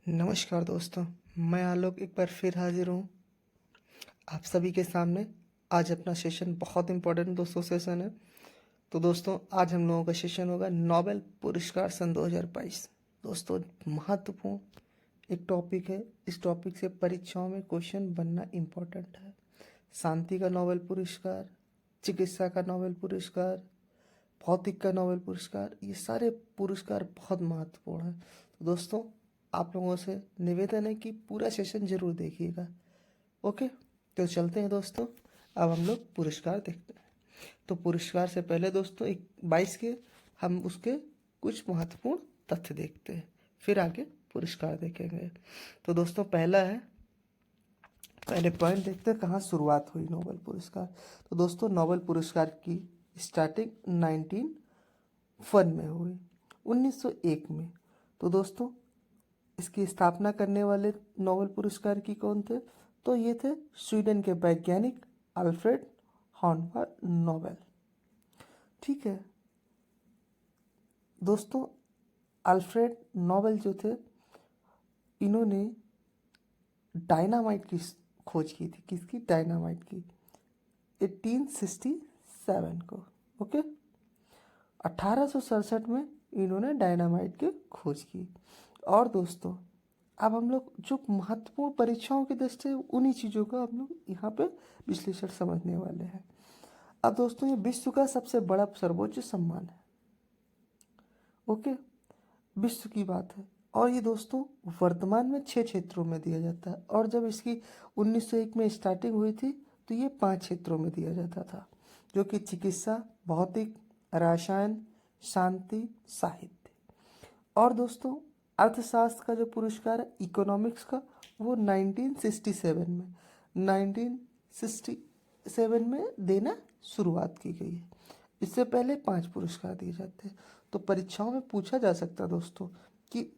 नमस्कार दोस्तों, मैं आलोक एक बार फिर हाजिर हूँ आप सभी के सामने। आज अपना सेशन बहुत इम्पोर्टेंट दोस्तों सेशन है। तो दोस्तों आज हम लोगों का सेशन होगा नोबेल पुरस्कार सन 2022। दोस्तों महत्वपूर्ण एक टॉपिक है। इस टॉपिक से परीक्षाओं में क्वेश्चन बनना इम्पोर्टेंट है। शांति का नोबेल पुरस्कार, चिकित्सा का नोबेल पुरस्कार, भौतिक का नोबेल पुरस्कार, ये सारे पुरस्कार बहुत महत्वपूर्ण हैं। तो दोस्तों आप लोगों से निवेदन है कि पूरा सेशन जरूर देखिएगा। ओके, तो चलते हैं दोस्तों। अब हम लोग पुरस्कार देखते हैं। तो पुरस्कार से पहले दोस्तों एक 22 के हम उसके कुछ महत्वपूर्ण तथ्य देखते हैं, फिर आगे पुरस्कार देखेंगे। तो दोस्तों पहले पॉइंट देखते हैं कहाँ शुरुआत हुई नोबेल पुरस्कार। तो दोस्तों नोबेल पुरस्कार की स्टार्टिंग 1901 में हुई, 1901 में। तो दोस्तों इसकी स्थापना करने वाले नोबेल पुरस्कार की कौन थे? तो ये थे स्वीडन के वैज्ञानिक अल्फ्रेड हॉर्नबर्ग नोबेल। ठीक है दोस्तों, अल्फ्रेड नोबेल जो थे इन्होंने डायनामाइट की खोज की थी। किसकी? डायनामाइट की, 1867 को। ओके, 1867 में इन्होंने डायनामाइट की खोज की। और दोस्तों अब हम लोग जो महत्वपूर्ण परीक्षाओं की दृष्टि से उन्हीं चीज़ों का हम लोग यहाँ पे विश्लेषण समझने वाले हैं। अब दोस्तों ये विश्व का सबसे बड़ा सर्वोच्च सम्मान है। ओके, विश्व की बात है। और ये दोस्तों वर्तमान में 6 क्षेत्रों में दिया जाता है, और जब इसकी 1901 में स्टार्टिंग हुई थी तो ये 5 क्षेत्रों में दिया जाता था, जो कि चिकित्सा, भौतिक, रसायन, शांति, साहित्य। और दोस्तों अर्थशास्त्र का जो पुरस्कार है इकोनॉमिक्स का, वो 1967 में देना शुरुआत की गई है। इससे पहले 5 पुरस्कार दिए जाते हैं। तो परीक्षाओं में पूछा जा सकता है दोस्तों कि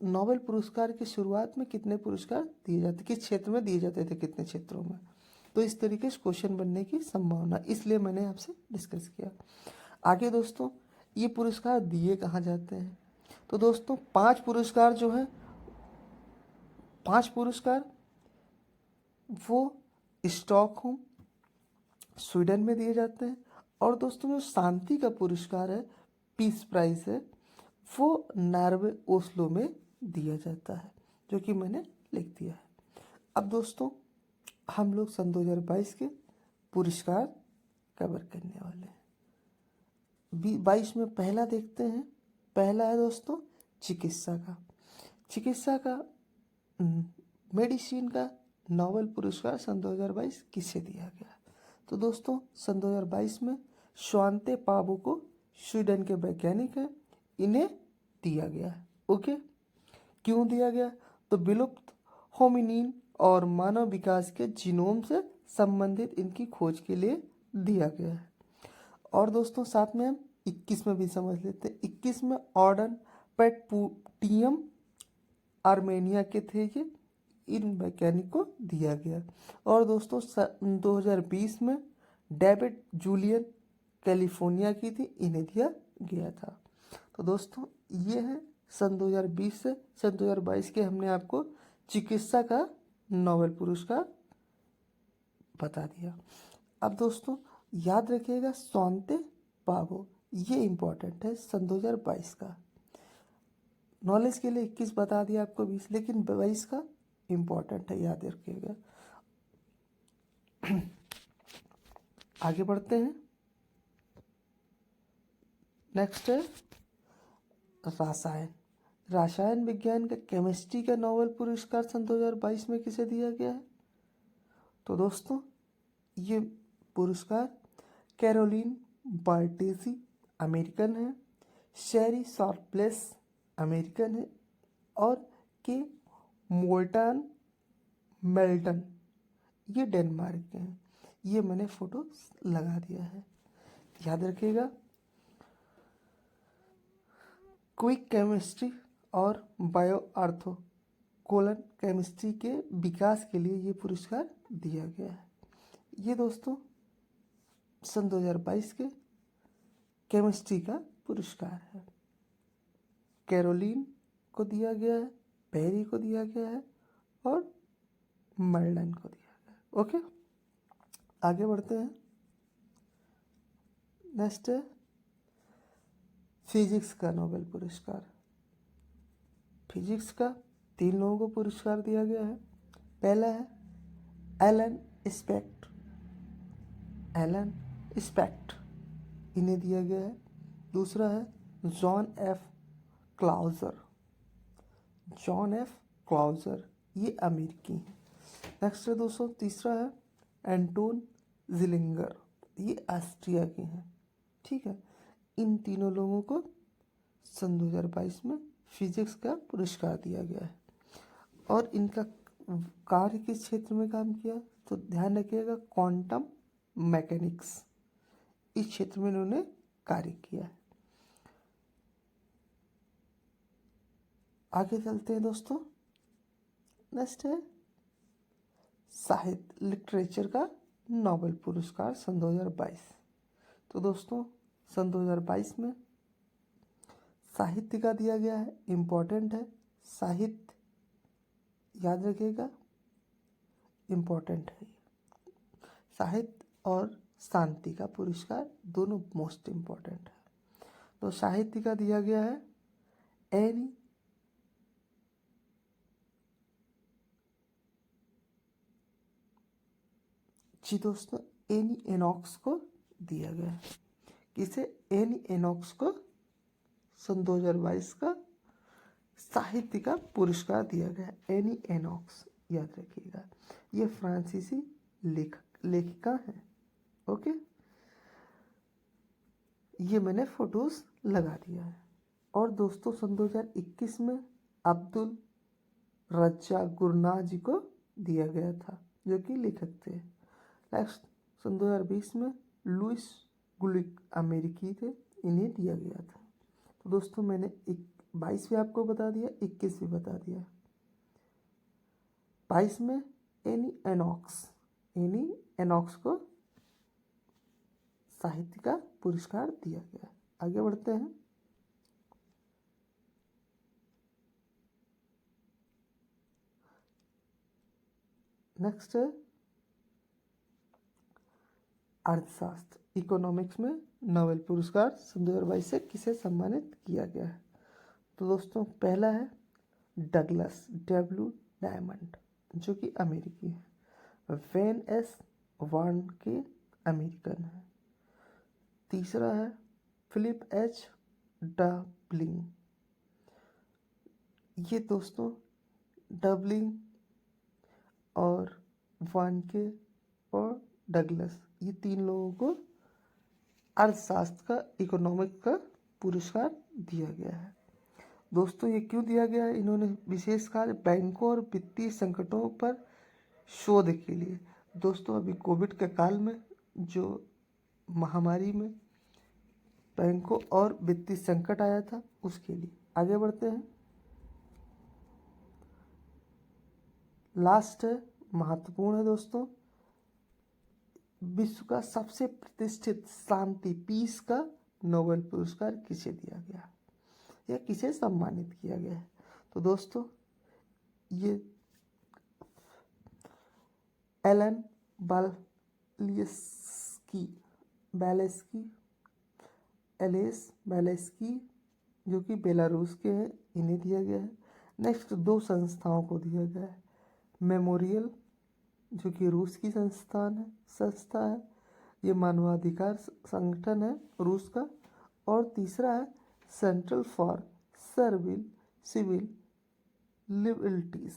नोबेल पुरस्कार की शुरुआत में कितने पुरस्कार दिए जाते, किस क्षेत्र में दिए जाते थे, कितने क्षेत्रों में। तो इस तरीके से क्वेश्चन बनने की संभावना, इसलिए मैंने आपसे डिस्कस किया। आगे दोस्तों ये पुरस्कार दिए कहाँ जाते हैं? तो दोस्तों 5 पुरस्कार जो है, 5 पुरस्कार वो स्टॉकहोम स्वीडन में दिए जाते हैं। और दोस्तों जो शांति का पुरस्कार है, पीस प्राइज है, वो नॉर्वे ओस्लो में दिया जाता है, जो कि मैंने लिख दिया है। अब दोस्तों हम लोग सन 2022 के पुरस्कार कवर करने वाले हैं। 22 में पहला देखते हैं। पहला है दोस्तों चिकित्सा का। चिकित्सा का मेडिसिन का नोबेल पुरस्कार सन 2022 किसे दिया गया? तो दोस्तों सन 2022 में स्वांते पावो को, स्वीडन के वैज्ञानिक हैं, इन्हें दिया गया है। ओके, क्यों दिया गया? तो विलुप्त होमिनिन और मानव विकास के जीनोम से संबंधित इनकी खोज के लिए दिया गया है। और दोस्तों साथ में हम 21 में भी समझ लेते हैं। 21 में ऑर्डन पेटपूटियम आर्मेनिया के थे, ये इन वैज्ञानिक को दिया गया। और दोस्तों 2020 में डेविड जूलियन कैलिफोर्निया की थी, इन्हें दिया गया था। तो दोस्तों ये है सन 2020 से सन 2022 के हमने आपको चिकित्सा का नोबेल पुरस्कार बता दिया। अब दोस्तों याद रखिएगा स्वांते पावो, ये इम्पोर्टेंट है सन 2022 का। नॉलेज के लिए 21 बता दिया आपको 20, लेकिन 22 का इम्पोर्टेंट है, याद रखिएगा। आगे बढ़ते हैं। नेक्स्ट है रसायन। रसायन विज्ञान का केमिस्ट्री का नोबेल पुरस्कार सन 2022 में किसे दिया गया है? तो दोस्तों ये पुरस्कार कैरोलिन बार्टेसी अमेरिकन है, शेरी शार्पलेस अमेरिकन है, और के मोल्टन मेल्टन ये डेनमार्क के हैं। ये मैंने फोटो लगा दिया है, याद रखिएगा। क्विक केमिस्ट्री और बायो आर्थो कोलन केमिस्ट्री के विकास के लिए ये पुरस्कार दिया गया है। ये दोस्तों सन 2022 के केमिस्ट्री का पुरस्कार है। कैरोलिन को दिया गया है, पेरी को दिया गया है और मर्लन को दिया गया है। ओके, आगे बढ़ते हैं। नेक्स्ट है फिजिक्स का नोबेल पुरस्कार। फिजिक्स का 3 लोगों को पुरस्कार दिया गया है। पहला है एलन स्पेक्ट, एलन स्पेक्ट इन्हें दिया गया है। दूसरा है John F closure, John F closure ये अमेरिकी हैं। नेक्स्ट है दोस्तों, तीसरा है एंटोन जिलिंगर, ये ऑस्ट्रिया के हैं। ठीक है, इन तीनों लोगों को सन 2022 में फिजिक्स का पुरस्कार दिया गया है। और इनका कार्य किस क्षेत्र में काम किया, तो ध्यान रखिएगा क्वांटम मैकेनिक्स, इस क्षेत्र में इन्होंने कार्य किया है। आगे चलते हैं दोस्तों। नेक्स्ट है साहित्य लिटरेचर का नोबेल पुरस्कार सन 2022। तो दोस्तों सन 2022 में साहित्य का दिया गया है, इम्पोर्टेंट है साहित्य, याद रखिएगा इम्पोर्टेंट है। साहित्य और शांति का पुरस्कार दोनों मोस्ट इम्पोर्टेंट है। तो साहित्य का दिया गया है एनी जी दोस्तों, एनी एनॉक्स को दिया गया है। किसे, एनी एनॉक्स को सन 2022 का साहित्य का पुरस्कार दिया गया है। एनी एनॉक्स याद रखिएगा, ये फ्रांसीसी लेखिका हैं। ओके, ये मैंने फोटोज लगा दिया है। और दोस्तों सन 2021 में अब्दुल रज्जाक गुरनाह जी को दिया गया था, जो कि लेखक थे। नेक्स्ट सन 2020 में लुइस गुलिक अमेरिकी थे, इन्हें दिया गया था। तो दोस्तों मैंने 22 भी आपको बता दिया, 21 भी बता दिया। 22 में एनी एनॉक्स को साहित्य का पुरस्कार दिया गया। आगे बढ़ते हैं। नेक्स्ट है अर्थशास्त्र, इकोनॉमिक्स में नोबेल पुरस्कार सन 2022 से किसे सम्मानित किया गया है। तो दोस्तों पहला है डगलस डब्ल्यू डायमंड, जो कि अमेरिकी है। वेन एस वार्न के अमेरिकन है। तीसरा है फिलिप एच डबलिंग, ये दोस्तों डबलिंग और वानके और डगलस, ये 3 लोगों को अर्थशास्त्र का इकोनॉमिक का पुरस्कार दिया गया है। दोस्तों ये क्यों दिया गया है, इन्होंने विशेष कार्य बैंकों और वित्तीय संकटों पर शोध के लिए। दोस्तों अभी कोविड के काल में जो महामारी में बैंकों और वित्तीय संकट आया था, उसके लिए। आगे बढ़ते हैं। लास्ट है, महत्वपूर्ण है दोस्तों, विश्व का सबसे प्रतिष्ठित शांति पीस का नोबेल पुरस्कार किसे दिया गया या किसे सम्मानित किया गया है। तो दोस्तों ये एलन बैलेस्की जो कि बेलारूस के हैं, इन्हें दिया गया है। नेक्स्ट 2 संस्थाओं को दिया गया है, मेमोरियल जो कि रूस की संस्था है, ये मानवाधिकार संगठन है रूस का। और तीसरा है सेंट्रल फॉर सिविल लिबर्टीज,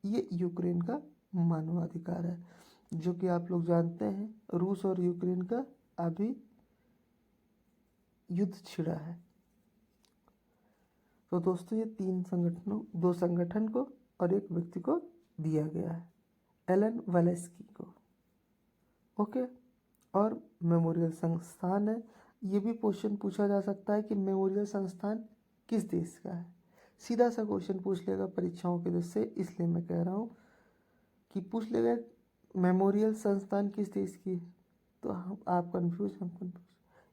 ये यूक्रेन का मानवाधिकार है। जो कि आप लोग जानते हैं रूस और यूक्रेन का अभी युद्ध छिड़ा है। तो दोस्तों ये 2 संगठन को और एक व्यक्ति को दिया गया है, एलन वेलेस्की को। ओके, और मेमोरियल संस्थान है। ये भी क्वेश्चन पूछा जा सकता है कि मेमोरियल संस्थान किस देश का है, सीधा सा क्वेश्चन पूछ लेगा परीक्षाओं के दृष्टि से, इसलिए मैं कह रहा हूँ कि पूछ लेगा मेमोरियल संस्थान किस देश की है, तो आप कंफ्यूज, हम कंफ्यूज,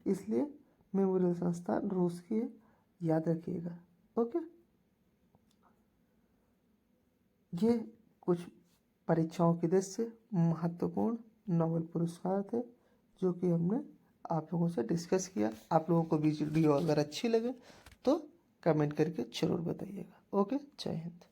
इसलिए मेमोरियल संस्थान रूस की है, याद रखिएगा। ओके। ये कुछ परीक्षाओं की दृष्टि से महत्वपूर्ण नोबेल पुरस्कार थे जो कि हमने आप लोगों से डिस्कस किया। आप लोगों को वीडियो अगर अच्छी लगे तो कमेंट करके ज़रूर बताइएगा। ओके, जय हिंद।